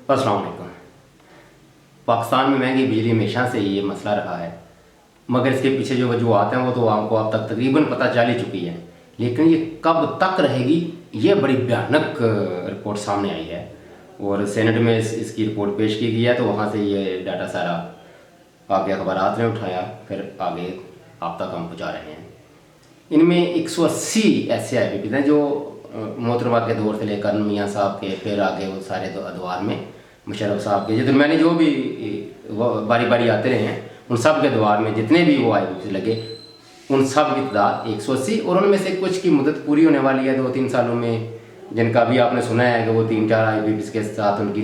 अस्सलाम वालेकुम। पाकिस्तान में महंगी बिजली हमेशा से ये मसला रहा है, मगर इसके पीछे जो वजूहत हैं वो तो आपको अब तक तकरीबन पता चल ही चुकी है। लेकिन ये कब तक रहेगी, ये बड़ी भयानक रिपोर्ट सामने आई है और सेनेट में इसकी रिपोर्ट पेश की गई है। तो वहाँ से ये डाटा सारा आगे अखबारात ने उठाया, फिर आगे आप तक हम पहुँचा रहे हैं। इनमें 180 ऐसे IPPs हैं जो मोहतरमा के दौर से लेकर मियाँ साहब के, फिर आगे वो सारे अदवार में मुशर्रफ साहब के, जितने मैंने जो भी बारी बारी आते रहे हैं उन सब के दौर में जितने भी वो IPPs लगे उन सब की तादाद 180, और उनमें से कुछ की मुद्दत पूरी होने वाली है 2-3 सालों में, जिनका भी आपने सुना है कि वो 3-4 IPPs के साथ उनकी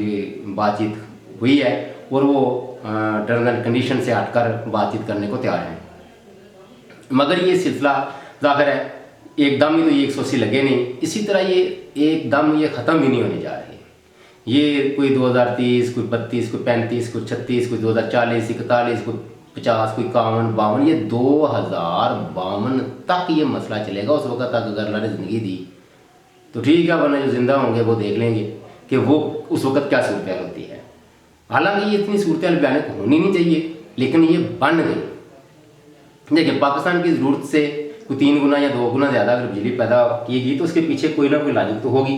बातचीत हुई है और वो टर्म्स एंड कंडीशन से हटकर बातचीत करने को तैयार हैं। मगर ये सिलसिला ज़ाहिर है एकदम ही तो ये 180 लगे नहीं, इसी तरह ये एकदम ये ख़त्म भी नहीं होने जा रहे। ये कोई 2030, कोई 32, कोई 35, कोई 36, कोई 2040, 41, कोई 50, कोई 51, 52, ये 2052 तक ये मसला चलेगा। उस वक्त तक अगर अल्लाह ने ज़िंदगी दी तो ठीक है, वरना जो ज़िंदा होंगे वो देख लेंगे कि वो उस वक्त क्या सूरत हाल होती है। हालांकि ये इतनी सूरत हाल भयानक होनी नहीं चाहिए, लेकिन ये बन गई। देखिए, पाकिस्तान की ज़रूरत से कोई 3 गुना या 2 गुना ज़्यादा अगर बिजली पैदा की गई तो उसके पीछे कोई ना कोई लॉजिक तो होगी,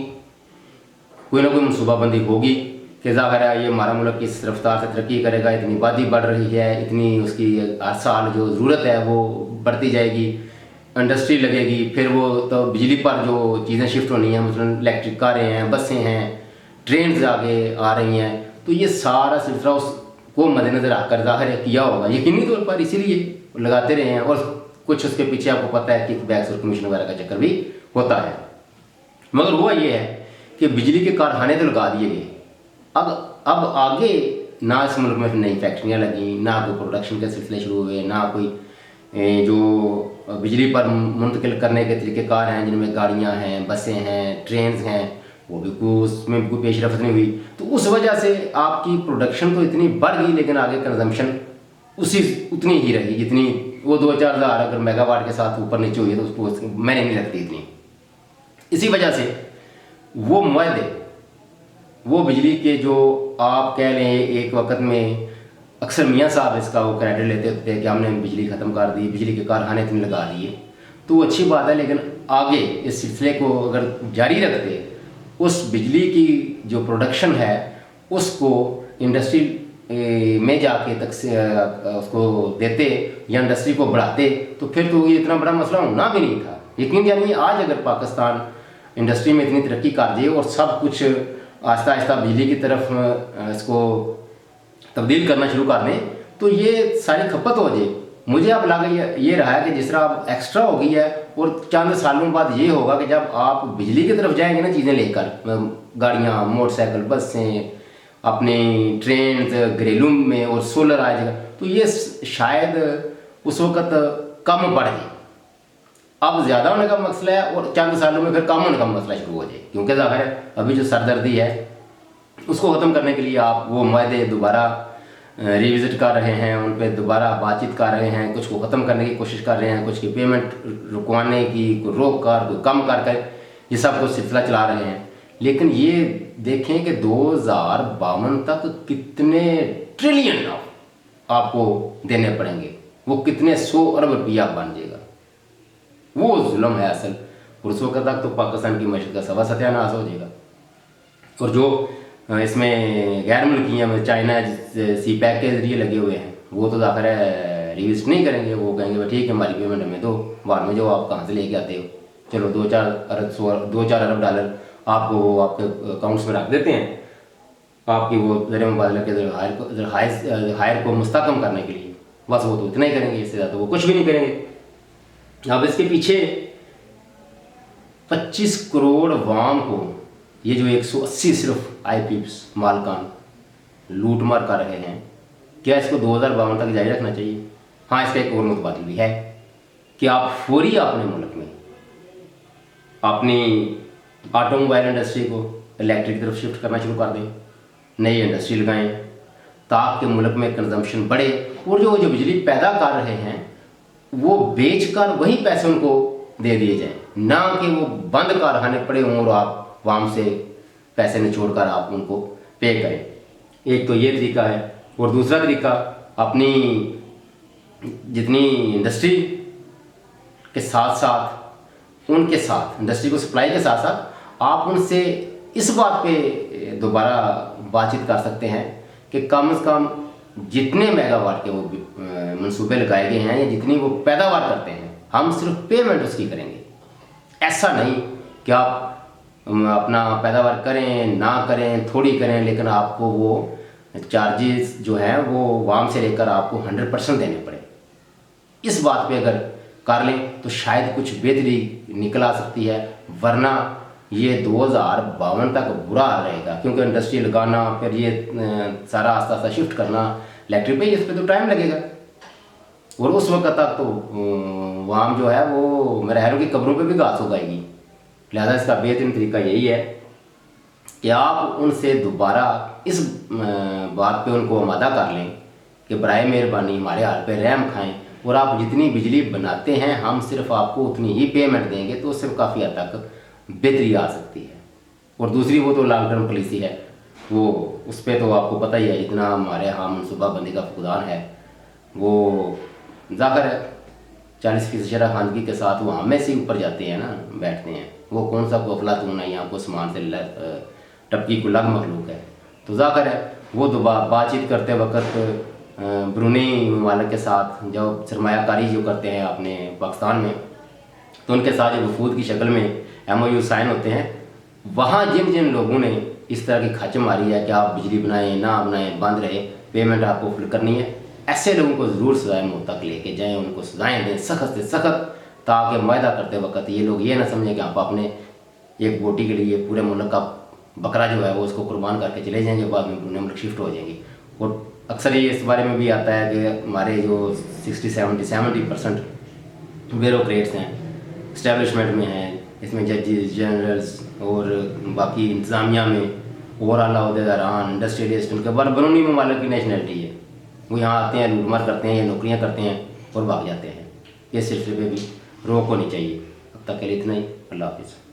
कोई ना कोई मनसूबाबंदी होगी कि ज़ाहिर है ये हमारा मुल्क किस रफ्तार से तरक्की करेगा, इतनी आबादी बढ़ रही है, इतनी उसकी हर साल जो ज़रूरत है वो बढ़ती जाएगी, इंडस्ट्री लगेगी, फिर वो तो बिजली पर जो चीज़ें शिफ्ट होनी हैं, मतलब इलेक्ट्रिक कारें हैं, बसें हैं, ट्रेन आगे आ रही हैं, तो ये सारा सिलसिला उसको मद्देनज़र रखकर ज़ाहिर किया होगा यकीनी तौर पर, इसीलिए लगाते रहे हैं। और कुछ उसके पीछे आपको पता है कि बैक्स और कमीशन वगैरह का चक्कर भी होता है। मगर हुआ ये है कि बिजली के कारखाने तो लगा दिए गए, अब आगे ना इस मुल्क में नई फैक्ट्रियाँ लगी, ना कोई प्रोडक्शन के सिलसिले शुरू हुए, ना कोई जो बिजली पर मुंतकिल करने के तरीक़ेकार हैं जिनमें गाड़ियाँ हैं, बसें हैं, ट्रेन हैं, वो भी उसमें कोई पेशरफ्त नहीं हुई। तो उस वजह से आपकी प्रोडक्शन तो इतनी बढ़ गई, लेकिन आगे कंजम्पशन उतनी ही रही जितनी वो 2-4 हज़ार अगर मेगावाट के साथ ऊपर नीचे हुई है तो उसको मैंने नहीं लगती इतनी। इसी वजह से वो मुआहदे, वो बिजली के जो आप कह लें एक वक्त में अक्सर मियाँ साहब इसका वो क्रेडिट लेते थे कि हमने बिजली ख़त्म कर दी, बिजली के कारखाने इतने लगा दिए, तो वो अच्छी बात है। लेकिन आगे इस सिलसिले को अगर जारी रखते, उस बिजली की जो प्रोडक्शन है उसको इंडस्ट्री में जाके तक से उसको देते या इंडस्ट्री को बढ़ाते, तो फिर तो ये इतना बड़ा मसला होना भी नहीं था। यकीन जानिए, आज अगर पाकिस्तान इंडस्ट्री में इतनी तरक्की कर दे और सब कुछ आहिस्ता आहिस्ता बिजली की तरफ इसको तब्दील करना शुरू कर दें तो ये सारी खपत हो जाए। मुझे अब लगा ये रहा है कि जिस तरह अब एक्स्ट्रा हो गई है और चंद सालों बाद ये होगा कि जब आप बिजली की तरफ जाएंगे ना चीज़ें लेकर, गाड़ियाँ, मोटरसाइकिल, बसें, अपने ट्रेन, घरेलू में और सोलर आ जाएगा, तो ये शायद उस वक़्त कम बढ़ जाए। अब ज़्यादा होने का मसला है और चंद सालों में फिर कम होने का मसला शुरू हो जाए, क्योंकि ज़ाहिर है अभी जो सरदर्दी है उसको ख़त्म करने के लिए आप वो मुआहदे दोबारा रिविज़िट कर रहे हैं, उन पर दोबारा बातचीत कर रहे हैं, कुछ को ख़त्म करने की कोशिश कर रहे हैं, कुछ की पेमेंट रुकवाने की, कोई रोक कर, कोई कम कर ये सब कुछ सिलसिला चला रहे हैं। लेकिन ये देखें कि 2052 तक कितने ट्रिलियन आपको देने पड़ेंगे, वो कितने 100 अरब रुपया बन जाएगा। वो जुल्म है असल, और उस वक्त तक तो पाकिस्तान की मईशत का सवा सत्यानाश हो जाएगा। और जो इसमें गैर मुल्कियाँ में चाइना CPEC के ज़रिए लगे हुए हैं, वो तो ज़ाहिर है रिविज़िट नहीं करेंगे, वो कहेंगे भाई ठीक है हमारी पेमेंट हमें दो, बाद में जो आप कहाँ से लेके आते हो, चलो 2-4 अरब डॉलर आपको वो आपके अकाउंट्स में रख देते हैं, आपकी वो ज़र मुबादला के हायर को मुस्तकम करने के लिए, बस वो तो इतना ही करेंगे, इससे ज़्यादा वो कुछ भी नहीं करेंगे। अब इसके पीछे 25 करोड़ वाम को ये जो 180 सिर्फ IPPs मालकान लूट मार कर रहे हैं, क्या इसको 2052 तक जारी रखना चाहिए? हाँ, इसका एक और मुतबादिल भी है कि आप फौरी अपने मुल्क में अपनी ऑटोमोबाइल इंडस्ट्री को इलेक्ट्रिक तरफ शिफ्ट करना शुरू कर दें, नई इंडस्ट्री लगाएं ताकि मुल्क में कंजम्पशन बढ़े, और जो बिजली पैदा कर रहे हैं वो बेचकर वही पैसे उनको दे दिए जाएं, ना कि वो बंद कारखाने पड़े हों और आप वहाँ से पैसे निचोड़ कर आप उनको पे करें। एक तो ये तरीका है। और दूसरा तरीका, अपनी जितनी इंडस्ट्री के साथ साथ उनके साथ, इंडस्ट्री को सप्लाई के साथ साथ आप उनसे इस बात पे दोबारा बातचीत कर सकते हैं कि कम से कम जितने मेगावाट के वो मंसूबे लगाए गए हैं या जितनी वो पैदावार करते हैं, हम सिर्फ पेमेंट उसकी करेंगे। ऐसा नहीं कि आप अपना पैदावार करें ना करें, थोड़ी करें, लेकिन आपको वो चार्जेस जो हैं वो वाम से लेकर आपको 100% देने पड़े। इस बात पे अगर कर लें तो शायद कुछ बेहतरी निकल आ सकती है, वरना ये 2052 तक बुरा हाल रहेगा। क्योंकि इंडस्ट्री लगाना, फिर ये सारा आस्ता आस्ता शिफ्ट करना इलेक्ट्रिक पे, इस पर तो टाइम लगेगा। और उस वक्त तक तो वाम जो है वो मेरे हैरों की कब्रों पे भी घास उगाएगी। लिहाजा इसका बेहतरीन तरीका यही है कि आप उनसे दोबारा इस बात पे उनको आमादा कर लें कि बराए मेहरबानी हमारे हाल पे रहम खाएं, और आप जितनी बिजली बनाते हैं हम सिर्फ आपको उतनी ही पेमेंट देंगे, तो उससे काफ़ी हद तक बेहतरी आ सकती है। और दूसरी वो तो लॉन्ग टर्म पॉलिसी है, वो उस पर तो आपको पता ही है, इतना हमारे यहाँ मनसूबाबंदी का फुकदान है। वो जाकर 40% शरह खानगी के साथ वो हमें से ऊपर जाते हैं ना, बैठते हैं। वो कौन सा अफलातून है यहाँ को आसमान से टपकी को लग मखलूक है। तो जाकर है वो दोबारा बातचीत करते वक्त ब्रूनेई ममालिक के साथ जब सरमायाकारी जो करते हैं अपने पाकिस्तान में, तो उनके साथ जो वफूद की शक्ल में MOU साइन होते हैं, वहाँ जिन जिन लोगों ने इस तरह की खच मारी है कि आप बिजली बनाएं ना बनाएं, बंद रहे, पेमेंट आपको फुल करनी है, ऐसे लोगों को ज़रूर सजाए मौत तक लेके जाएं, उनको सजाएं दें सख्त से सख्त, ताकि वायदा करते वक्त ये लोग ये ना समझें कि आप अपने एक बोटी के लिए पूरे मुल्क का बकरा जो है वो उसको कुर्बान करके चले जाएंगे, बाद में पूरे मुल्क शिफ्ट हो जाएंगी। और अक्सर ये इस बारे में भी आता है कि हमारे जो 60-70% ब्यूरोक्रेट्स हैं इस्टेब्लिशमेंट में हैं, इसमें जजेस, जनरल्स और बाकी इंतज़ामिया में और आला अहदेदारान, इंडस्ट्रियलिस्ट, उनके बरूनी ममालिक की नेशनलिटी है, वो यहाँ आते हैं, लूटमार करते हैं या नौकरियाँ करते हैं और भाग जाते हैं। इस सिलसिले पे भी रोक होनी चाहिए। अब तक के लिए इतना ही। अल्लाह हाफिज़।